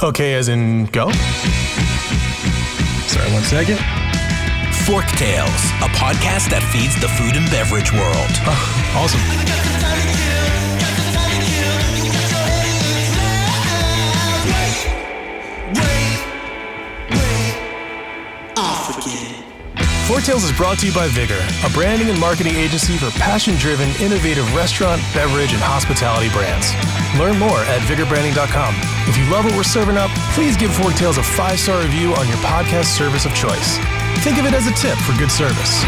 Okay, as in go? Sorry, 1 second. Forktales, a podcast that feeds the food and beverage world. Oh, awesome. Forktales is brought to you by Vigor, a branding and marketing agency for passion-driven, innovative restaurant, beverage, and hospitality brands. Learn more at vigorbranding.com. If you love what we're serving up, please give Forktales a 5-star review on your podcast service of choice. Think of it as a tip for good service.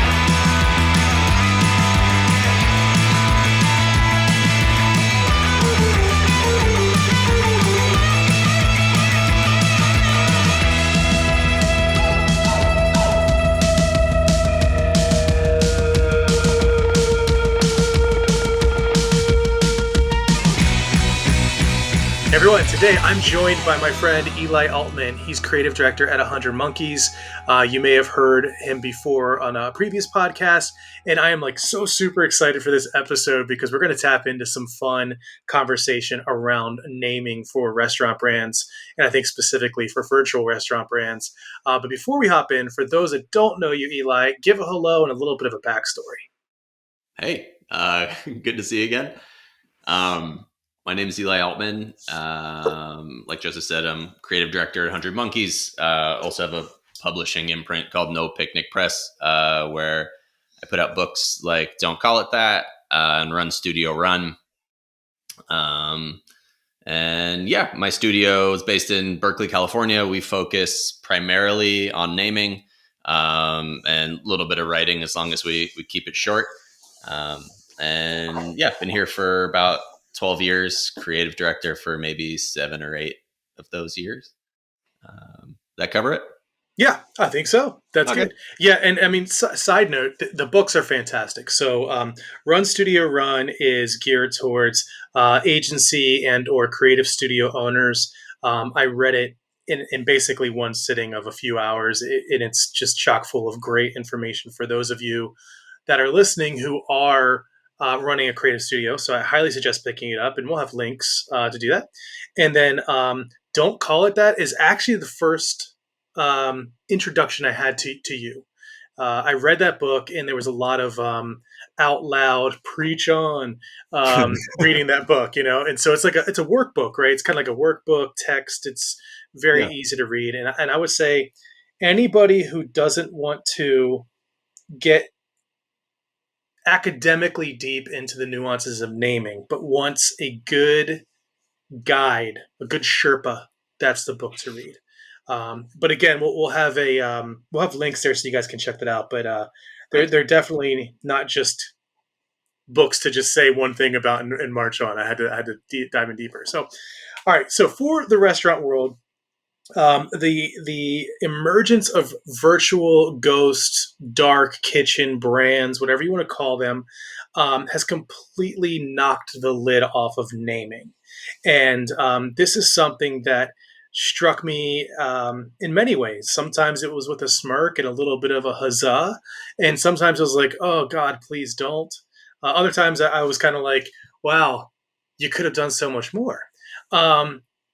Everyone, today I'm joined by my friend Eli Altman. He's creative director at 100 Monkeys. You may have heard him before on a previous podcast, and I am so super excited for this episode because we're going to tap into some fun conversation around naming for restaurant brands, and I think specifically for virtual restaurant brands. But before we hop in, for those that don't know you, Eli, give a hello and a little bit of a backstory. Hey, good to see you again. My name is Eli Altman. Like Joseph said, I'm creative director at 100 Monkeys. Also have a publishing imprint called No Picnic Press, where I put out books like Don't Call It That and Run Studio Run. And yeah, my studio is based in Berkeley, California. We focus primarily on naming and a little bit of writing as long as we keep it short. And yeah, been here for about 12 years, creative director for maybe 7 or 8 of those years. That cover it? Yeah, I think so. That's okay. Good. Yeah, and I mean, side note, the books are fantastic. So Run Studio Run is geared towards agency and or creative studio owners. I read it in basically one sitting of a few hours, and it's just chock full of great information for those of you that are listening who are running a creative studio. So I highly suggest picking it up, and we'll have links to do that. And then Don't Call It That is actually the first introduction I had to you. I read that book, and there was a lot of out loud preach on reading that book, and so it's it's a workbook, right? It's kind of like a workbook text. It's very easy to read. And I would say anybody who doesn't want to get academically deep into the nuances of naming, but wants a good guide, a good Sherpa, that's the book to read. But again, we'll have we'll have links there so you guys can check that out. But they're definitely not just books to just say one thing about and march on. I had to dive in deeper. So, all right. So for the restaurant world, the emergence of virtual ghost, dark kitchen brands, whatever you want to call them, has completely knocked the lid off of naming. And this is something that struck me in many ways. Sometimes it was with a smirk and a little bit of a huzzah. And sometimes it was like, oh God, please don't. Other times I was kind of like, wow, you could have done so much more.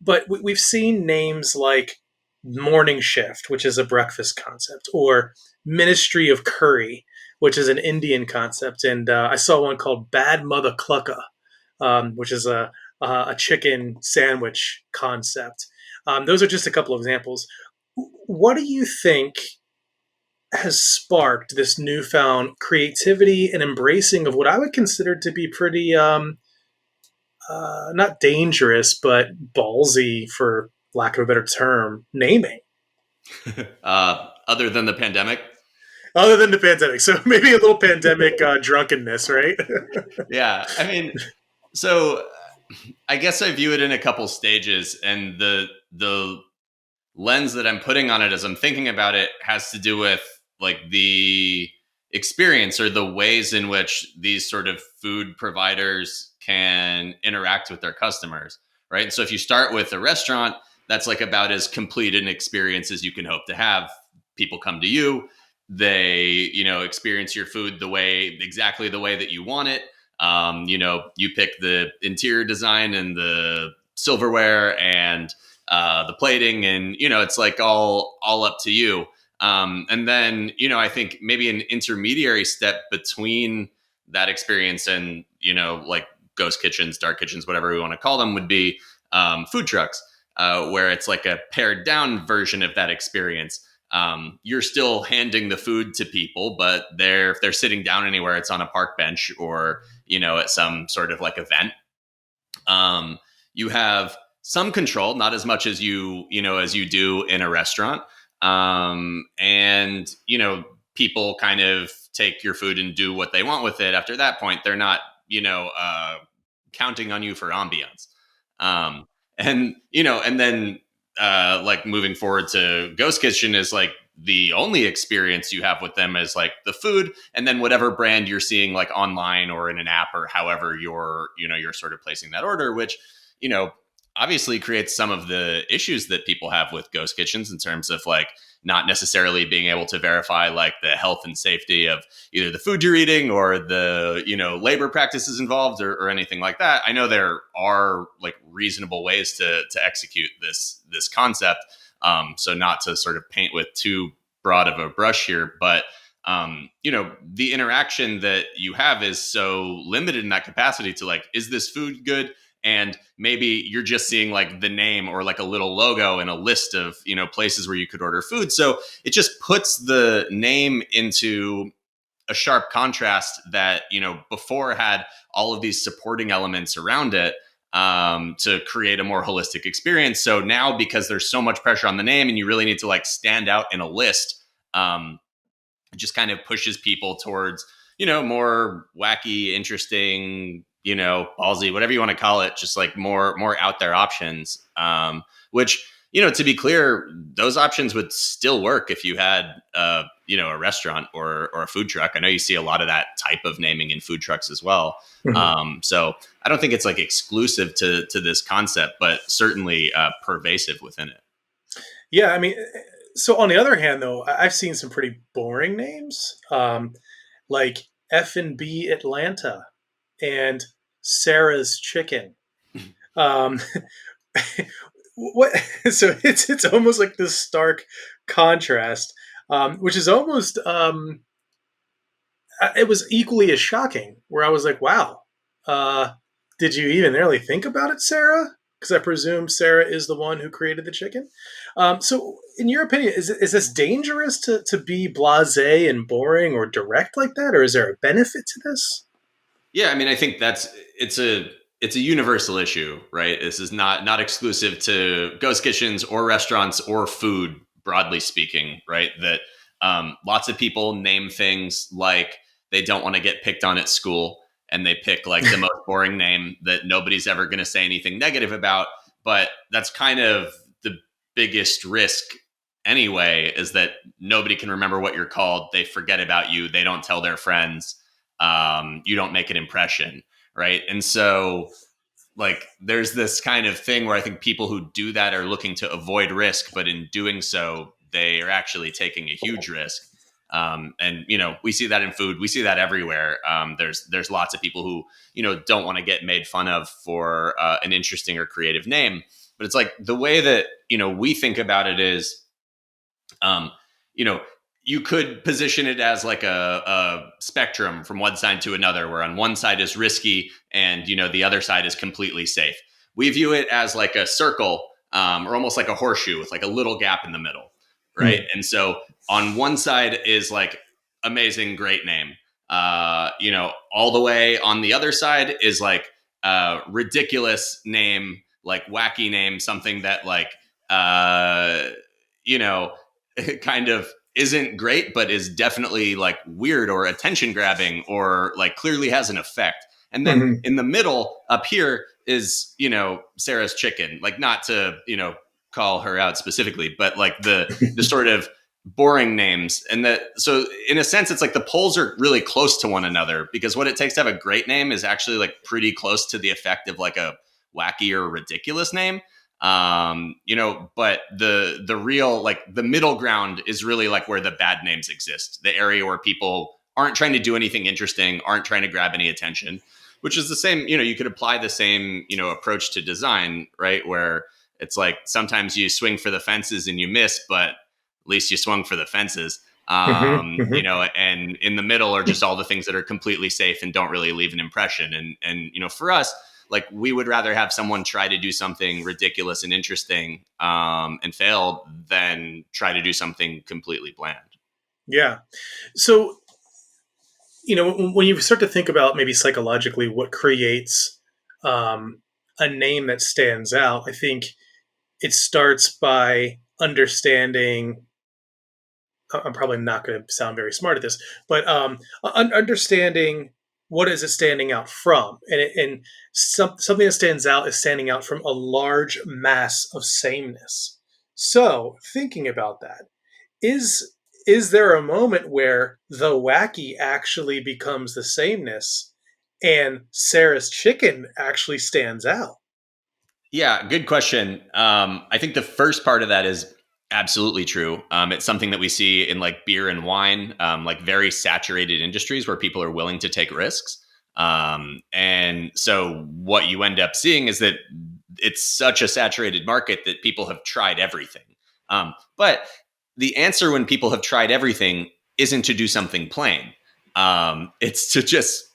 But we've seen names like Morning Shift, which is a breakfast concept, or Ministry of Curry, which is an Indian concept. And I saw one called Bad Mother Clucka, which is a chicken sandwich concept. Those are just a couple of examples. What do you think has sparked this newfound creativity and embracing of what I would consider to be pretty not dangerous, but ballsy, for lack of a better term, naming? Other than the pandemic? Other than the pandemic. So maybe a little pandemic drunkenness, right? Yeah. I mean, so I guess I view it in a couple stages, and the lens that I'm putting on it as I'm thinking about it has to do with the experience or the ways in which these sort of food providers can interact with their customers, right? And so if you start with a restaurant, that's about as complete an experience as you can hope to have. People come to you, they, experience your food exactly the way that you want it. You pick the interior design and the silverware, and the plating, and it's like all up to you. And then I think maybe an intermediary step between that experience and like ghost kitchens, dark kitchens, whatever we want to call them, would be food trucks, where it's like a pared down version of that experience. You're still handing the food to people, but if they're sitting down anywhere, it's on a park bench or at some sort of like event. You have some control, not as much as you do in a restaurant. And people kind of take your food and do what they want with it. After that point, they're not counting on you for ambiance. And then like moving forward to Ghost Kitchen is like the only experience you have with them is like the food, and then whatever brand you're seeing like online or in an app or however you're sort of placing that order, which obviously creates some of the issues that people have with ghost kitchens in terms of like not necessarily being able to verify like the health and safety of either the food you're eating or the labor practices involved or anything like that. I know there are like reasonable ways to execute this concept, so not to sort of paint with too broad of a brush here, but the interaction that you have is so limited in that capacity to like, is this food good? And maybe you're just seeing like the name or like a little logo in a list of, places where you could order food. So it just puts the name into a sharp contrast that, before had all of these supporting elements around it to create a more holistic experience. So now, because there's so much pressure on the name and you really need to like stand out in a list, it just kind of pushes people towards, more wacky, interesting, ballsy, whatever you want to call it, just like more out there options, which, to be clear, those options would still work if you had, a restaurant or a food truck. I know you see a lot of that type of naming in food trucks as well. Mm-hmm. So I don't think it's like exclusive to this concept, but certainly pervasive within it. Yeah. I mean, so on the other hand, though, I've seen some pretty boring names, like F&B Atlanta and Sarah's Chicken. What? So it's almost like this stark contrast, which is almost it was equally as shocking. Where I was like, "Wow, did you even really think about it, Sarah?" Because I presume Sarah is the one who created the chicken. So, in your opinion, is this dangerous to be blasé and boring or direct like that, or is there a benefit to this? Yeah, I mean, I think it's a universal issue, right? This is not exclusive to ghost kitchens or restaurants or food, broadly speaking, right? That lots of people name things like they don't want to get picked on at school, and they pick like the most boring name that nobody's ever going to say anything negative about. But that's kind of the biggest risk anyway, is that nobody can remember what you're called. They forget about you. They don't tell their friends. You don't make an impression, right? And so like there's this kind of thing where I think people who do that are looking to avoid risk, but in doing so, they are actually taking a huge risk. And we see that in food, we see that everywhere. There's lots of people who don't want to get made fun of for an interesting or creative name, but it's like the way that we think about it is, you could position it as like a spectrum from one side to another, where on one side is risky and, the other side is completely safe. We view it as like a circle, or almost like a horseshoe with like a little gap in the middle. Right. Mm-hmm. And so on one side is like amazing, great name. All the way on the other side is like ridiculous name, like wacky name, something that like, kind of isn't great, but is definitely like weird or attention grabbing or like clearly has an effect. And then mm-hmm. in the middle up here is, Sarah's Chicken, like not to, call her out specifically, but like the sort of boring names. And so in a sense, it's like the poles are really close to one another, because what it takes to have a great name is actually like pretty close to the effect of like a wacky or ridiculous name. But the real, like the middle ground is really like where the bad names exist, the area where people aren't trying to do anything interesting, aren't trying to grab any attention, which is the same, you could apply the same, approach to design, right? Where It's like sometimes you swing for the fences and you miss, but at least you swung for the fences. And in the middle are just all the things that are completely safe and don't really leave an impression. And for us, like, we would rather have someone try to do something ridiculous and interesting and fail than try to do something completely bland. Yeah. So, when you start to think about maybe psychologically what creates a name that stands out, I think it starts by understanding. I'm probably not going to sound very smart at this, but understanding what is it standing out from, and something that stands out is standing out from a large mass of sameness. So, thinking about that, is is there a moment where the wacky actually becomes the sameness, and Sarah's chicken actually stands out? Yeah, good question. I think the first part of that is absolutely true. It's something that we see in like beer and wine, like very saturated industries where people are willing to take risks. And so what you end up seeing is that it's such a saturated market that people have tried everything. But the answer when people have tried everything isn't to do something plain. It's to just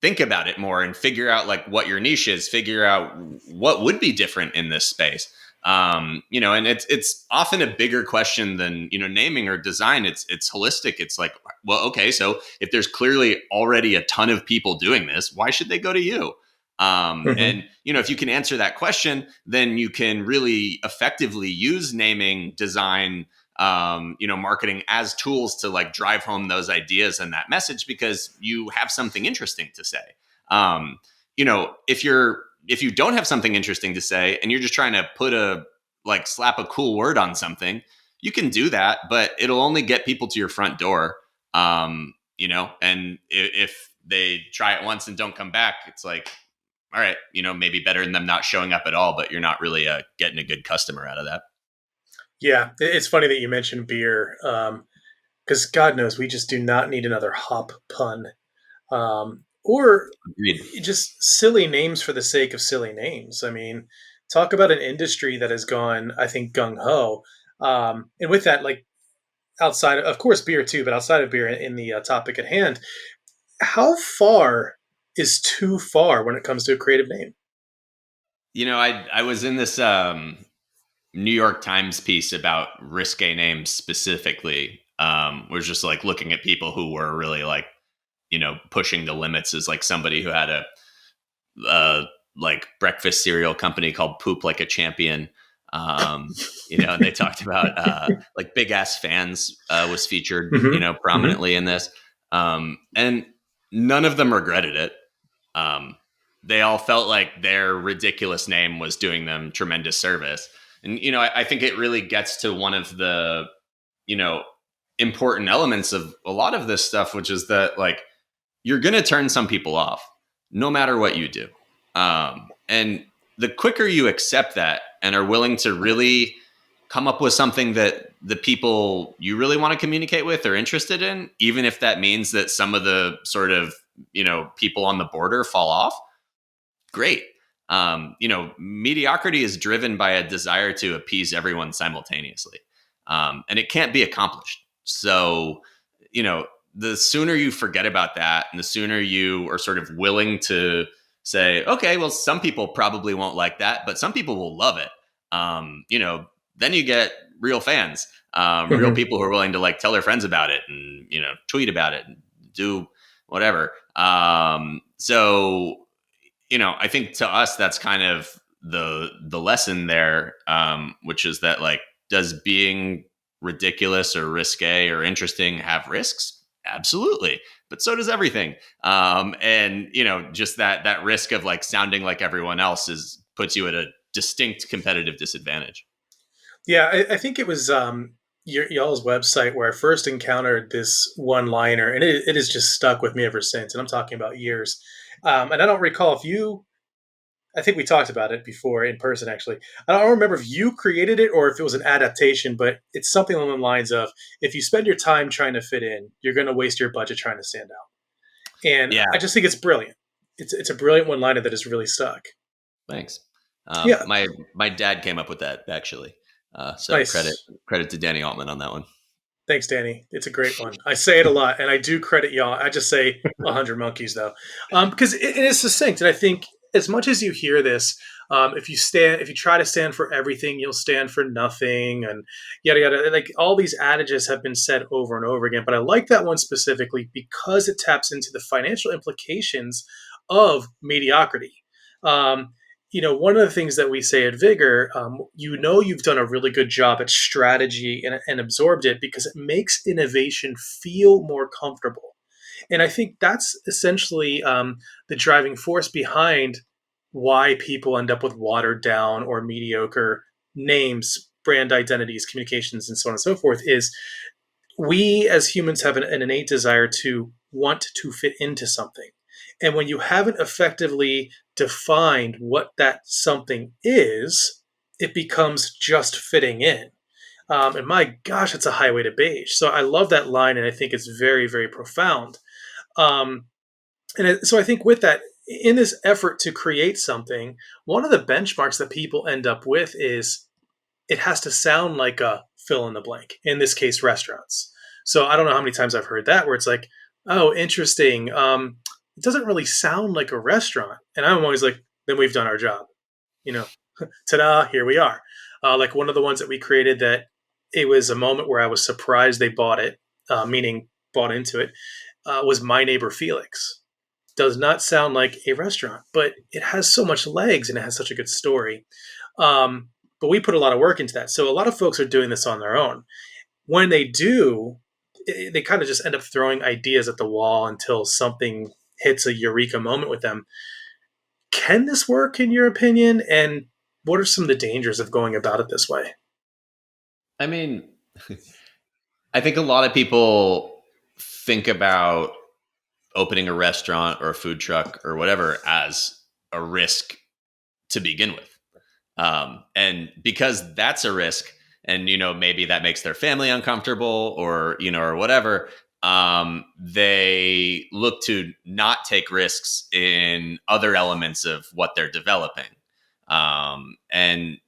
think about it more and figure out like what your niche is, figure out what would be different in this space. And it's often a bigger question than, naming or design. It's holistic. It's like, well, okay, so if there's clearly already a ton of people doing this, why should they go to you? And if you can answer that question, then you can really effectively use naming, design, marketing as tools to like drive home those ideas and that message, because you have something interesting to say. If you don't have something interesting to say and you're just trying to slap a cool word on something, you can do that, but it'll only get people to your front door. And if they try it once and don't come back, it's like, all right, maybe better than them not showing up at all, but you're not really getting a good customer out of that. Yeah, it's funny that you mentioned beer, because God knows we just do not need another hop pun, or Agreed. just silly names for the sake of silly names. I mean, talk about an industry that has gone, I think, gung ho. And with that, like, outside of course beer too, but outside of beer, in the topic at hand, how far is too far when it comes to a creative name? I was in this New York Times piece about risque names specifically. Was just like looking at people who were really like, pushing the limits, as like somebody who had a like breakfast cereal company called Poop Like a Champion. And they talked about like Big Ass Fans was featured, prominently in this. And none of them regretted it. They all felt like their ridiculous name was doing them tremendous service. And, I think it really gets to one of the, important elements of a lot of this stuff, which is that like, you're going to turn some people off no matter what you do. And the quicker you accept that and are willing to really come up with something that the people you really want to communicate with are interested in, even if that means that some of the sort of, people on the border fall off, great. Mediocrity is driven by a desire to appease everyone simultaneously. And it can't be accomplished. So, the sooner you forget about that and the sooner you are sort of willing to say, okay, well, some people probably won't like that, but some people will love it. Then you get real fans, real people who are willing to like tell their friends about it and, tweet about it and do whatever. So, I think to us, that's kind of the lesson there, which is that like, does being ridiculous or risque or interesting have risks? Absolutely. But so does everything. And, just that risk of like sounding like everyone else puts you at a distinct competitive disadvantage. Yeah, I think it was y'all's website where I first encountered this one liner, and it has just stuck with me ever since. And I'm talking about years. And I don't recall if you, I think we talked about it before in person, actually. I don't remember if you created it or if it was an adaptation, but it's something along the lines of, if you spend your time trying to fit in, you're going to waste your budget trying to stand out. And Yeah. I just think it's brilliant. It's a brilliant one liner that has really stuck. Thanks. Yeah, My dad came up with that actually. So nice. credit to Danny Altman on that one. Thanks, Danny. It's a great one. I say it a lot, and I do credit y'all. I just say 100 monkeys though, because it is succinct. And I think as much as you hear this, if you try to stand for everything, you'll stand for nothing, and yada yada. Like all these adages have been said over and over again. But I like that one specifically because it taps into the financial implications of mediocrity. Um, one of the things that we say at Vigor, you've done a really good job at strategy and absorbed it because it makes innovation feel more comfortable. And I think that's essentially the driving force behind why people end up with watered down or mediocre names, brand identities, communications, and so on and so forth. Is we as humans have an innate desire to want to fit into something. And when you haven't effectively defined what that something is, it becomes just fitting in. And my gosh, it's a highway to beige. So I love that line, and I think it's very, very profound. Um, so I think with that, in this effort to create something, one of the benchmarks that people end up with is it has to sound like a fill in the blank. In this case, restaurants. So I don't know how many times I've heard that where it's like, oh, interesting. It doesn't really sound like a restaurant, and I'm always like, then we've done our job. You know, ta-da! Here we are. Like one of the ones that we created that it was a moment where I was surprised they bought it, meaning bought into it. Was My Neighbor Felix. Does not sound like a restaurant, but it has so much legs and it has such a good story. But we put a lot of work into that. So a lot of folks are doing this on their own. When they do, they kind of just end up throwing ideas at the wall until something hits a eureka moment with them. Can this work in your opinion? And what are some of the dangers of going about it this way? I mean, I think a lot of people think about opening a restaurant or a food truck or whatever as a risk to begin with. And because that's a risk, and maybe that makes their family uncomfortable, or or whatever, they look to not take risks in other elements of what they're developing. And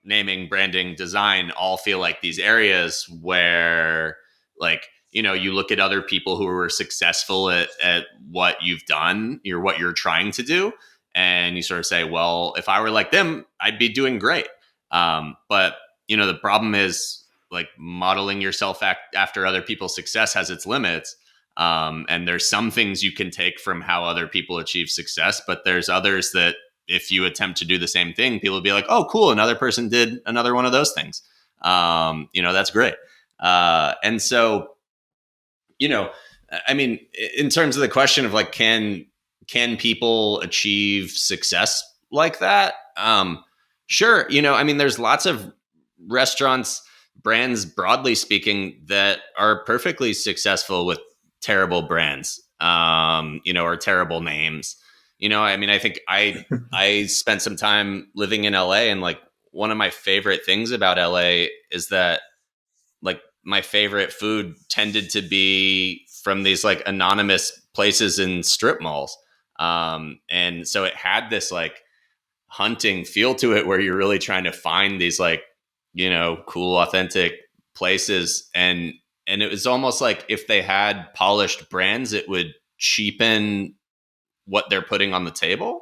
naming, branding, design all feel like these areas where, like, you look at other people who are successful at what you've done, or what you're trying to do, and you sort of say, well, if I were like them, I'd be doing great. But the problem is, like, modeling yourself after other people's success has its limits. And there's some things you can take from how other people achieve success, but there's others that if you attempt to do the same thing, people will be like, oh, cool, another person did another one of those things. That's great. And so, I mean, in terms of the question of like, can people achieve success like that? Sure. I mean, there's lots of restaurants, brands, broadly speaking, that are perfectly successful with terrible brands, or terrible names. I mean, I think I spent some time living in LA, and like one of my favorite things about LA is that, like, my favorite food tended to be from these like anonymous places in strip malls. And so it had this like hunting feel to it where you're really trying to find these like, cool, authentic places. And it was almost like if they had polished brands, it would cheapen what they're putting on the table.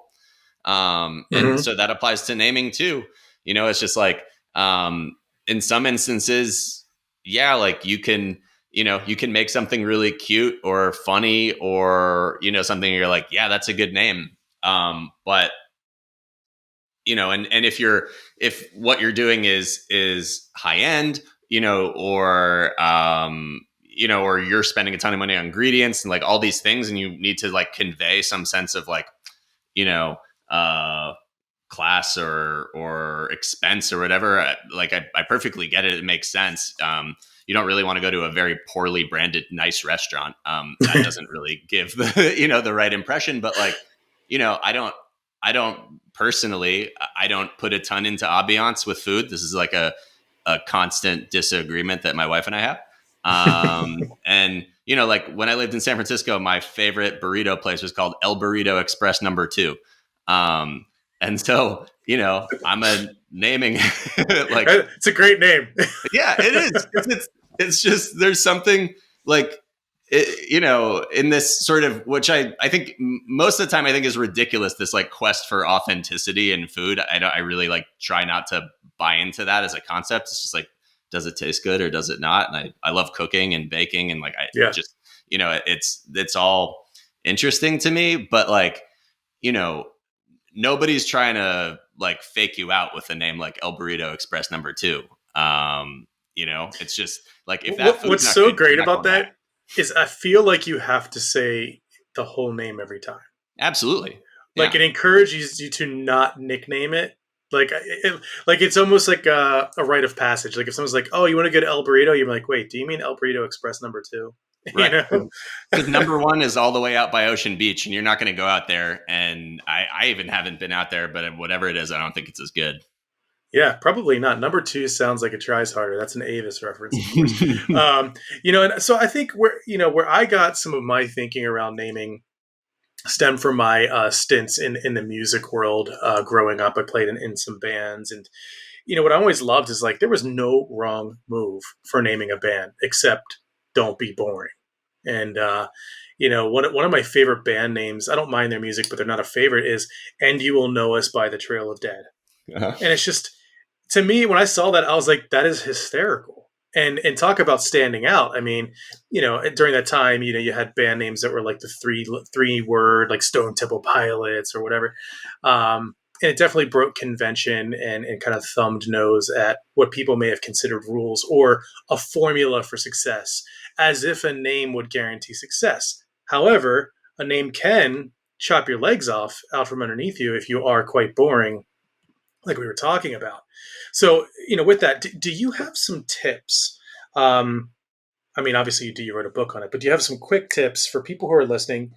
And so that applies to naming too. It's just like, in some instances, yeah, like you can make something really cute or funny, or, something you're like, yeah, that's a good name. But, and if what you're doing is high end, or, or you're spending a ton of money on ingredients and like all these things, and you need to like convey some sense of like, class or expense or whatever, like I perfectly get it. It makes sense. You don't really want to go to a very poorly branded nice restaurant. That doesn't really give the the right impression. But like, I don't personally, I don't put a ton into ambiance with food. This is like a constant disagreement that my wife and I have. And like when I lived in San Francisco, my favorite burrito place was called El Burrito Express Number 2. And so, I'm a naming like, It's a great name. yeah, it is. It's just, there's something like, in this sort of, which I think most of the time I think is ridiculous, this like quest for authenticity in food. I really like try not to buy into that as a concept. It's just like, does it taste good or does it not? And I love cooking and baking, and like, Yeah. just, it's all interesting to me, but like, nobody's trying to like fake you out with a name like El Burrito Express #2. It's just like, if that food's What's not so good, you're great not about going back. that is I feel like you have to say the whole name every time. Absolutely. Like Yeah. it encourages you to not nickname it. Like it's almost like a rite of passage. Like if someone's like, "Oh, you want to get El Burrito?" You're like, "Wait, do you mean El Burrito Express #2?" You Right. know? Because #1 is all the way out by Ocean Beach, and you're not going to go out there. And I even haven't been out there, but whatever it is, I don't think it's as good. Yeah, probably not. #2 sounds like it tries harder. That's an Avis reference, of course. And so I think where I got some of my thinking around naming stem from my stints in the music world growing up. I played in some bands, and what I always loved is like there was no wrong move for naming a band except don't be boring. And one of my favorite band names, I don't mind their music, but they're not a favorite, is "And You Will Know Us by the Trail of Dead." Uh-huh. And it's just, to me, when I saw that, I was like, that is hysterical. And talk about standing out. I mean, during that time, you had band names that were like the three word, like Stone Temple Pilots or whatever. And it definitely broke convention and kind of thumbed nose at what people may have considered rules or a formula for success, as if a name would guarantee success. However, a name can chop your legs off out from underneath you if you are quite boring, like we were talking about. So, with that, do you have some tips? I mean, obviously you do, you wrote a book on it, but do you have some quick tips for people who are listening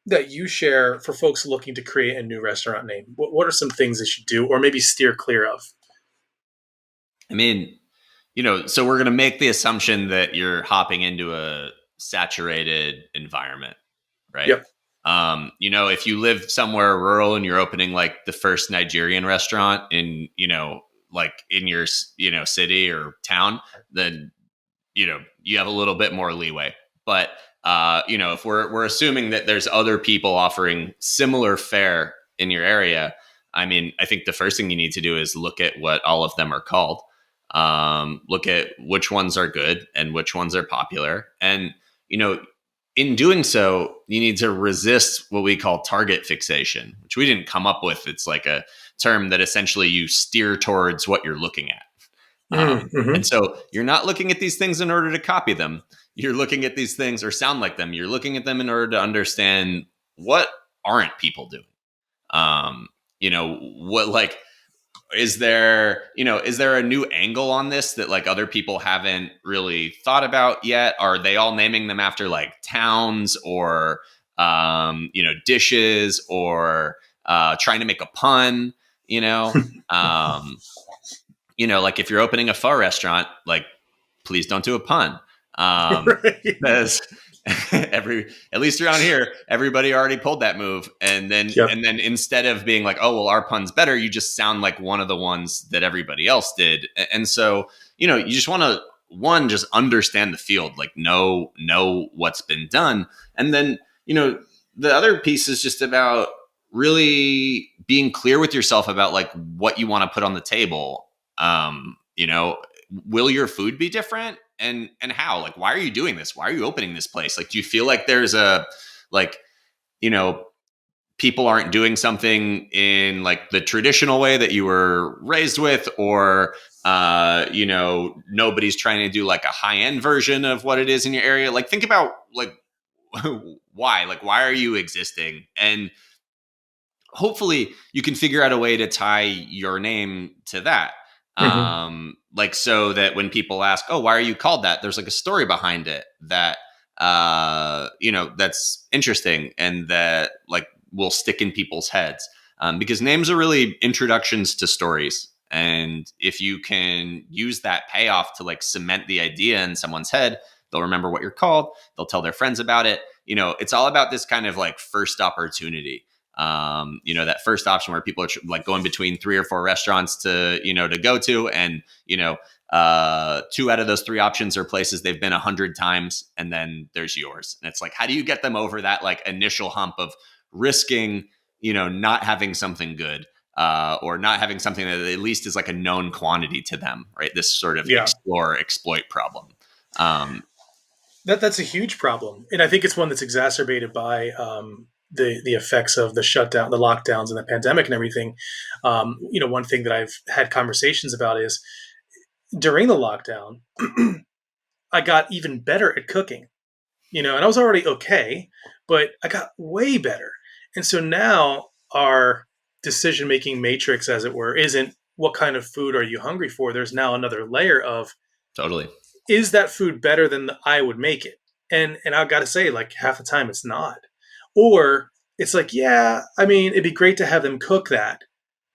that you share for folks looking to create a new restaurant name? What are some things they should do or maybe steer clear of? I mean, so we're going to make the assumption that you're hopping into a saturated environment, right? Yep. If you live somewhere rural and you're opening like the first Nigerian restaurant in, like in your, city or town, then, you have a little bit more leeway. But, if we're assuming that there's other people offering similar fare in your area, I mean, I think the first thing you need to do is look at what all of them are called. Look at which ones are good and which ones are popular. And, in doing so, you need to resist what we call target fixation, which we didn't come up with. It's like a term that essentially you steer towards what you're looking at. Mm-hmm. And so you're not looking at these things in order to copy them. You're looking at these things or sound like them. You're looking at them in order to understand what aren't people doing. What like, is there a new angle on this that like other people haven't really thought about yet? Are they all naming them after like towns or dishes or trying to make a pun? Like if you're opening a pho restaurant, like please don't do a pun. Right. Because at least around here, everybody already pulled that move. And then instead of being like, oh, well, our pun's better, you just sound like one of the ones that everybody else did. And so, you just want to, just understand the field, like know what's been done. And then, the other piece is just about really being clear with yourself about like what you want to put on the table. Will your food be different? And how? Like, why are you doing this? Why are you opening this place? Like, do you feel like there's people aren't doing something in like the traditional way that you were raised with, or nobody's trying to do like a high-end version of what it is in your area? Like, think about like why are you existing? And hopefully you can figure out a way to tie your name to that. Mm-hmm. Like so that when people ask, oh, why are you called that? There's like a story behind it that, that's interesting and that like will stick in people's heads. Because names are really introductions to stories. And if you can use that payoff to like cement the idea in someone's head, they'll remember what you're called. They'll tell their friends about it. It's all about this kind of like first opportunity. That first option where people are like going between 3 or 4 restaurants to go to, and 2 out of those 3 options are places they've been 100 times, and then there's yours. And it's like, how do you get them over that like initial hump of risking not having something good, or not having something that at least is like a known quantity to them, right? This sort of explore exploit problem. That's a huge problem, and I think it's one that's exacerbated by the effects of the shutdown, the lockdowns, and the pandemic, and everything. One thing that I've had conversations about is during the lockdown, I got even better at cooking. And I was already okay, but I got way better. And so now our decision making matrix, as it were, isn't what kind of food are you hungry for. There's now another layer of, totally, is that food better than I would make it? And I've got to say, like, half the time it's not. Or it's like, yeah, I mean, it'd be great to have them cook that,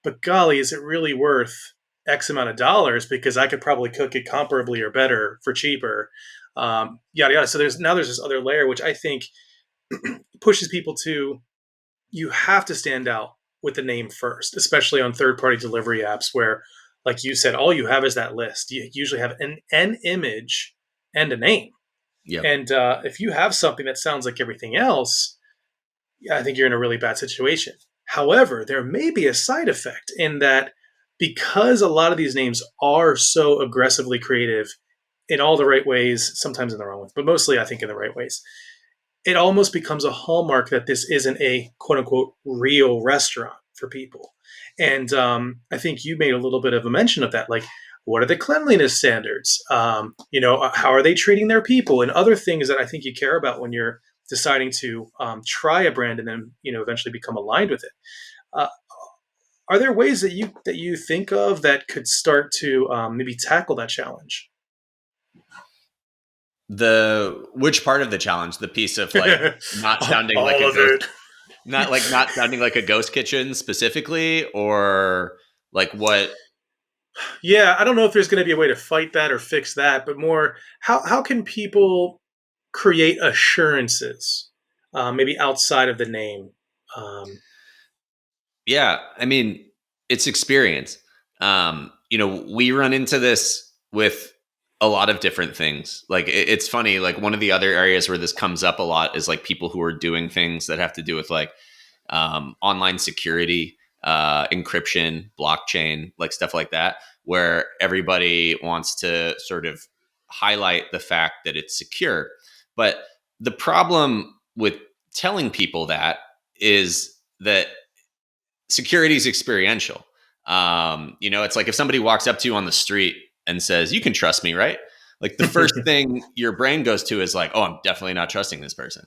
but golly, is it really worth X amount of dollars? Because I could probably cook it comparably or better for cheaper. Yada yada. So there's this other layer, which I think pushes people to, you have to stand out with the name first, especially on third-party delivery apps where, like you said, all you have is that list. You usually have an image and a name. Yep. And if you have something that sounds like everything else, I think you're in a really bad situation. However, there may be a side effect in that, because a lot of these names are so aggressively creative in all the right ways, sometimes in the wrong ones, but mostly I think in the right ways, it almost becomes a hallmark that this isn't a quote unquote real restaurant for people. And I think you made a little bit of a mention of that. Like, what are the cleanliness standards? How are they treating their people, and other things that I think you care about when you're deciding to try a brand and then eventually become aligned with it. Are there ways that you think of that could start to maybe tackle that challenge? Which part of the challenge? The piece of like not sounding like a ghost, not sounding like a ghost kitchen specifically, or like what? Yeah, I don't know if there's going to be a way to fight that or fix that, but more how can people create assurances, maybe outside of the name? Yeah, I mean, it's experience. We run into this with a lot of different things. Like it's funny, like one of the other areas where this comes up a lot is like people who are doing things that have to do with like online security, encryption, blockchain, like stuff like that, where everybody wants to sort of highlight the fact that it's secure. But the problem with telling people that is that security is experiential. It's like if somebody walks up to you on the street and says, "You can trust me," right? Like the first thing your brain goes to is like, "Oh, I'm definitely not trusting this person."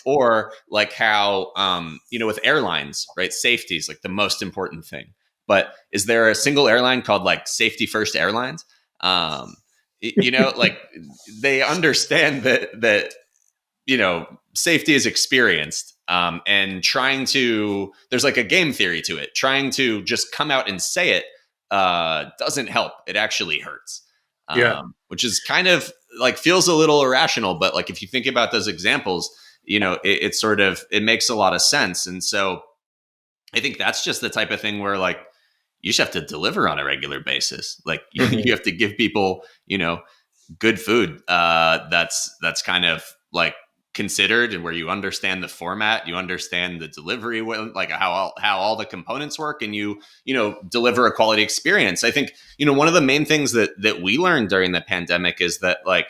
Or like how, with airlines, right? Safety is like the most important thing. But is there a single airline called like Safety First Airlines? Like they understand that safety is experienced, and there's like a game theory to it. Trying to just come out and say it doesn't help. It actually hurts. Which is kind of like feels a little irrational, but like if you think about those examples, it makes a lot of sense. And so I think that's just the type of thing where like you just have to deliver on a regular basis. Like you have to give people, good food that's kind of like considered, and where you understand the format, you understand the delivery, like how all the components work, and you deliver a quality experience. I think one of the main things that we learned during the pandemic is that like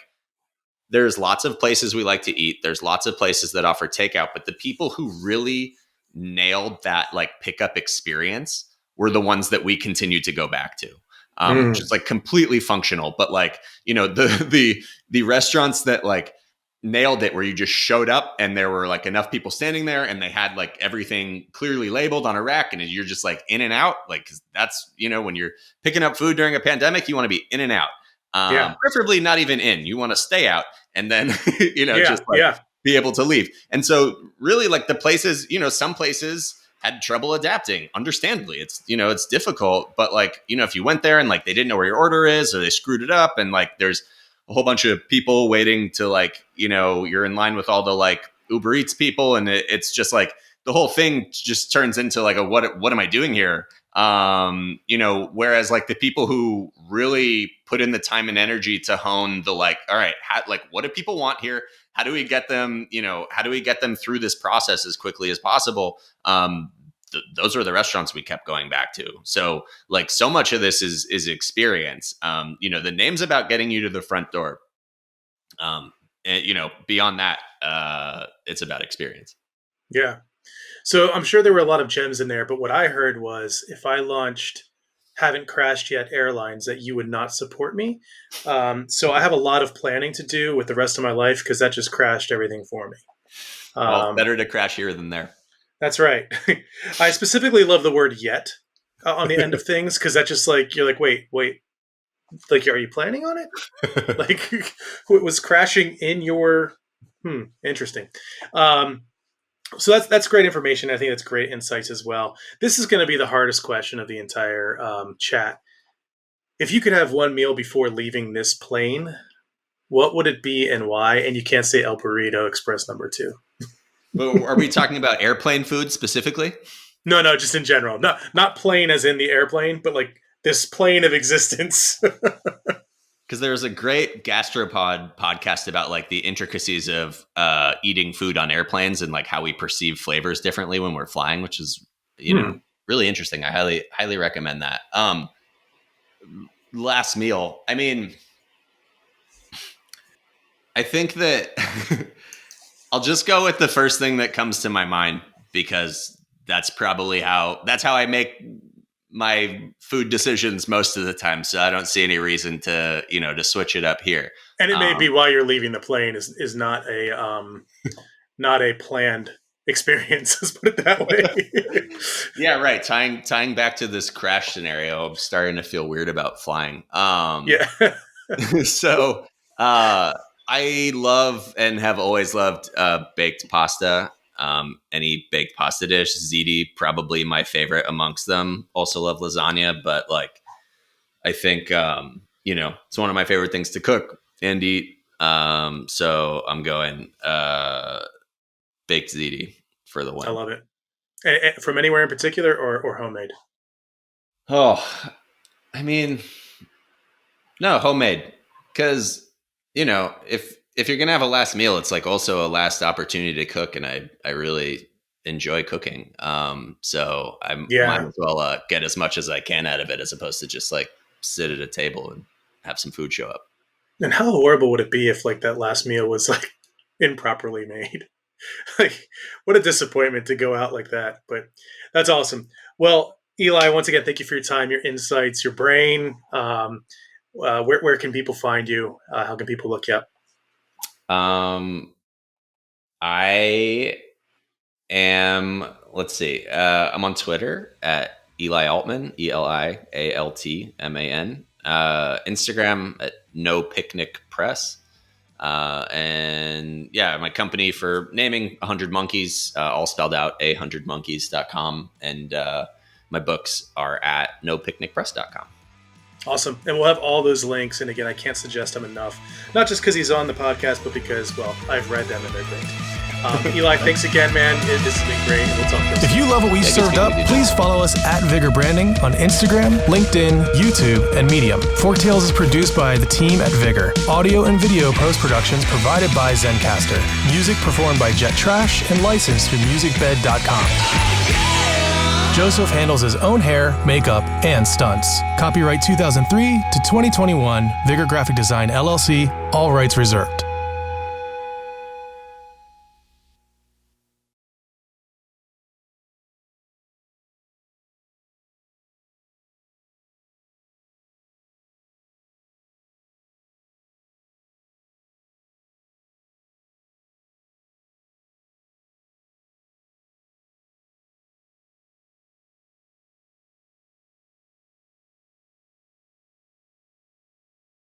there's lots of places we like to eat, there's lots of places that offer takeout, but the people who really nailed that like pickup experience were the ones that we continue to go back to. Which is like completely functional, but like the restaurants that like nailed it, where you just showed up and there were like enough people standing there and they had like everything clearly labeled on a rack, and you're just like in and out, like, 'cause that's when you're picking up food during a pandemic, you want to be in and out, preferably not even in, you want to stay out and then be able to leave. And so really like the places, some places had trouble adapting, understandably. It's difficult, but like if you went there and like they didn't know where your order is, or they screwed it up, and like there's a whole bunch of people waiting to like, you're in line with all the like Uber Eats people, and it's just like the whole thing just turns into like what am I doing here? Whereas like the people who really put in the time and energy to hone the like, all right, what do people want here? How do we get them, how do we get them through this process as quickly as possible? Those are the restaurants we kept going back to. So like so much of this is experience. The name's about getting you to the front door. And, beyond that, it's about experience. Yeah. So I'm sure there were a lot of gems in there, but what I heard was if I launched Haven't Crashed Yet Airlines, that you would not support me. So I have a lot of planning to do with the rest of my life because that just crashed everything for me. Better to crash here than there. That's right. I specifically love the word yet on the end of things because that just like, you're like, wait. Like, are you planning on it? Like, it was crashing in your... interesting. So that's great information. I think that's great insights as well. This is going to be the hardest question of the entire chat. If you could have one meal before leaving this plane, what would it be and why? And you can't say El Burrito Express number 2. But are we talking about airplane food specifically? No, just in general. Not plane as in the airplane, but like this plane of existence. Because there's a great gastropod podcast about like the intricacies of eating food on airplanes and like how we perceive flavors differently when we're flying, which is, really interesting. I highly recommend that. Last meal. I mean, I think that I'll just go with the first thing that comes to my mind because that's how I make my food decisions most of the time. So I don't see any reason to switch it up here. And it may be why you're leaving the plane is not a planned experience. Let's put it that way. Yeah, right. Tying back to this crash scenario, I'm starting to feel weird about flying. Yeah. So I love and have always loved baked pasta. Any baked pasta dish, ziti, probably my favorite amongst them. Also love lasagna, but like, I think, it's one of my favorite things to cook and eat. So I'm going, baked ziti for the win. I love it. From anywhere in particular or homemade? Oh, I mean, no, homemade. Cause if you're going to have a last meal, it's like also a last opportunity to cook. And I really enjoy cooking. So I might as well get as much as I can out of it as opposed to just like sit at a table and have some food show up. And how horrible would it be if like that last meal was like improperly made? Like what a disappointment to go out like that. But that's awesome. Well, Eli, once again, thank you for your time, your insights, your brain. Where can people find you? How can people look you up? I am, I'm on Twitter at Eli Altman, ELIALTMAN, Instagram at No Picnic Press. And yeah, my company for naming 100 Monkeys, all spelled out, 100monkeys.com. And, my books are at nopicnicpress.com. Awesome. And we'll have all those links. And again, I can't suggest them enough, not just because he's on the podcast, but because, well, I've read them and they're great. Eli, thanks again, man. This has been great. We'll talk to you. If you love what we served up, please follow us at Vigor Branding on Instagram, LinkedIn, YouTube, and Medium. Forktales is produced by the team at Vigor. Audio and video post-productions provided by Zencaster. Music performed by Jet Trash and licensed through musicbed.com. Joseph handles his own hair, makeup, and stunts. Copyright 2003 to 2021, Vigor Graphic Design, LLC, all rights reserved.